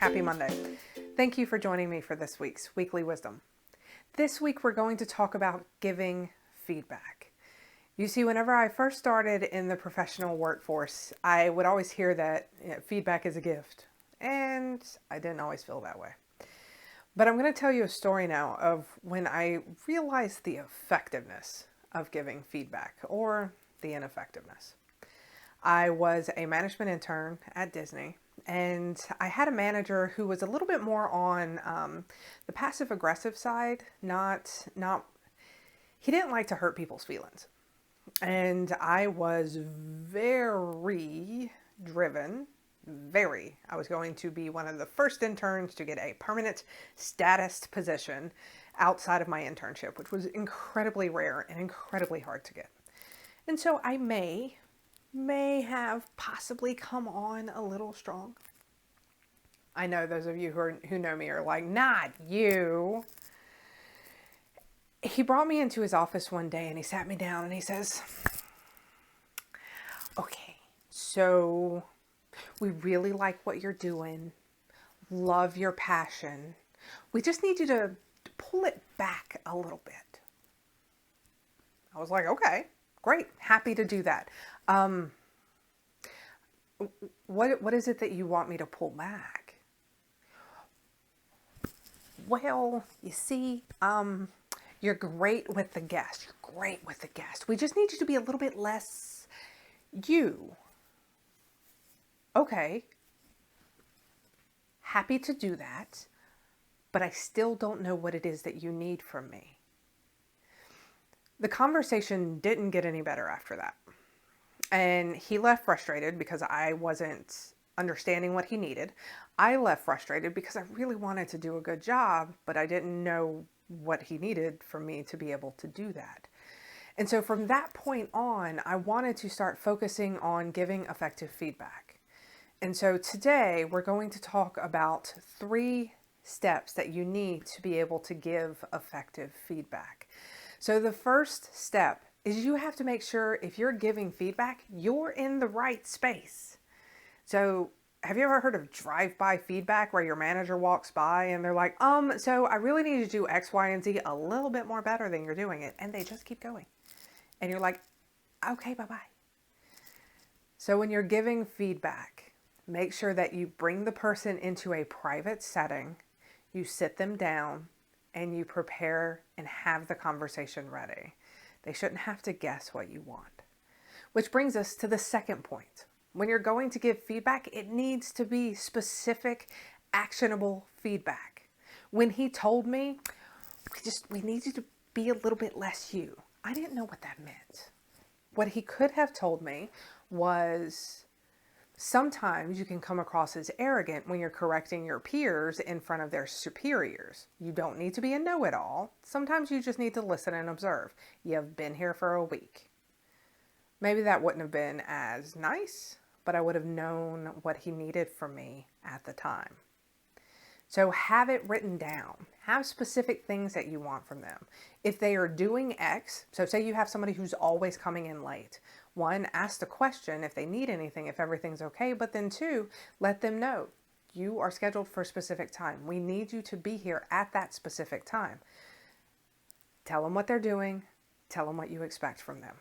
Happy Monday. Thank you for joining me for this week's Weekly Wisdom. This week we're going to talk about giving feedback. You see, whenever I first started in the professional workforce, I would always hear that feedback is a gift, and I didn't always feel that way. But I'm going to tell you a story now of when I realized the effectiveness of giving feedback, or the ineffectiveness. I was a management intern at Disney, and I had a manager who was a little bit more on the passive-aggressive side. He didn't like to hurt people's feelings. And I was very driven, I was going to be one of the first interns to get a permanent status position outside of my internship, which was incredibly rare and incredibly hard to get. And so I may have possibly come on a little strong. I know those of you who know me are like, not you. He brought me into his office one day and he sat me down and he says, okay, so we really like what you're doing. Love your passion. We just need you to pull it back a little bit. I was like, okay, great. Happy to do that. What is it that you want me to pull back? Well, you see, you're great with the guest. You're great with the guest. We just need you to be a little bit less you. Okay. Happy to do that, but I still don't know what it is that you need from me. The conversation didn't get any better after that. And he left frustrated because I wasn't understanding what he needed. I left frustrated because I really wanted to do a good job, but I didn't know what he needed for me to be able to do that. And so from that point on, I wanted to start focusing on giving effective feedback. And so today we're going to talk about 3 steps that you need to be able to give effective feedback. So the first step is you have to make sure if you're giving feedback, you're in the right space. So have you ever heard of drive-by feedback where your manager walks by and they're like, so I really need you to do X, Y, and Z a little bit more better than you're doing it. And they just keep going. And you're like, okay, bye-bye. So when you're giving feedback, make sure that you bring the person into a private setting, you sit them down, and you prepare and have the conversation ready. They shouldn't have to guess what you want. Which brings us to the second point. When you're going to give feedback, it needs to be specific, actionable feedback. When he told me, we need you to be a little bit less you, I didn't know what that meant. What he could have told me was, sometimes you can come across as arrogant when you're correcting your peers in front of their superiors. You don't need to be a know-it-all. Sometimes you just need to listen and observe. You've been here for a week. Maybe that wouldn't have been as nice, but I would have known what he needed from me at the time. So have it written down. Have specific things that you want from them. If they are doing X, so say you have somebody who's always coming in late. 1, ask the question if they need anything, if everything's okay, but then 2, let them know you are scheduled for a specific time. We need you to be here at that specific time. Tell them what they're doing. Tell them what you expect from them.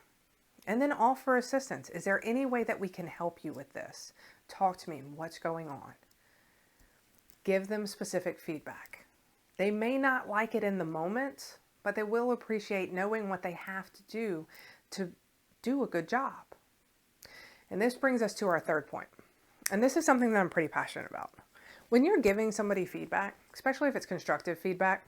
And then offer assistance. Is there any way that we can help you with this? Talk to me. What's going on? Give them specific feedback. They may not like it in the moment, but they will appreciate knowing what they have to do a good job. And this brings us to our third point. And this is something that I'm pretty passionate about. When you're giving somebody feedback, especially if it's constructive feedback,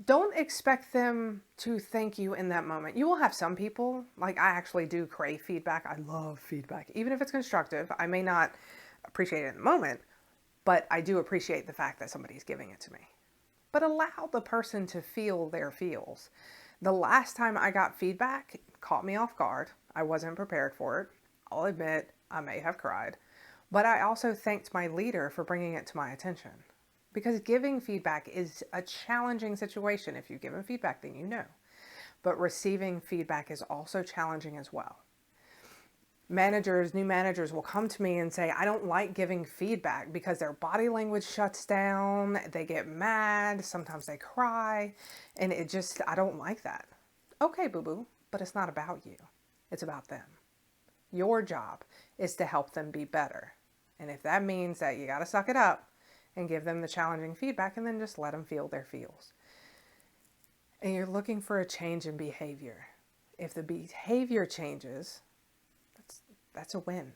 don't expect them to thank you in that moment. You will have some people, like I actually do crave feedback. I love feedback. Even if it's constructive, I may not appreciate it in the moment, but I do appreciate the fact that somebody's giving it to me. But allow the person to feel their feels. The last time I got feedback, it caught me off guard. I wasn't prepared for it. I'll admit I may have cried, but I also thanked my leader for bringing it to my attention. Because giving feedback is a challenging situation. If you've given feedback, then you know. But receiving feedback is also challenging as well. New managers will come to me and say, I don't like giving feedback because their body language shuts down, they get mad, sometimes they cry, and I don't like that. Okay, boo-boo, but it's not about you. It's about them. Your job is to help them be better. And if that means that you got to suck it up and give them the challenging feedback and then just let them feel their feels. And you're looking for a change in behavior. If the behavior changes, that's a win.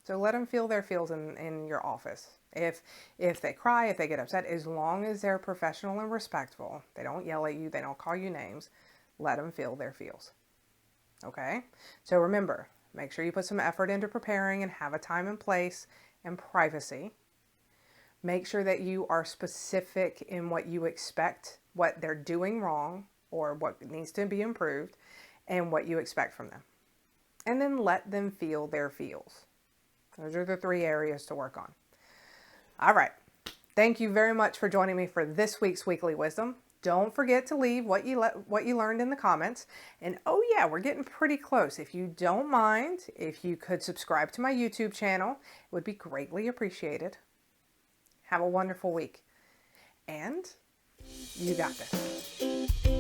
So let them feel their feels in your office. If they cry, if they get upset, as long as they're professional and respectful, they don't yell at you, they don't call you names, let them feel their feels. Okay? So remember, make sure you put some effort into preparing and have a time and place and privacy. Make sure that you are specific in what you expect, what they're doing wrong or what needs to be improved, and what you expect from them. And then let them feel their feels. Those are the 3 areas to work on. All right. Thank you very much for joining me for this week's Weekly Wisdom. Don't forget to leave what you learned in the comments. And oh yeah, we're getting pretty close. If you don't mind, if you could subscribe to my YouTube channel, it would be greatly appreciated. Have a wonderful week. And you got this.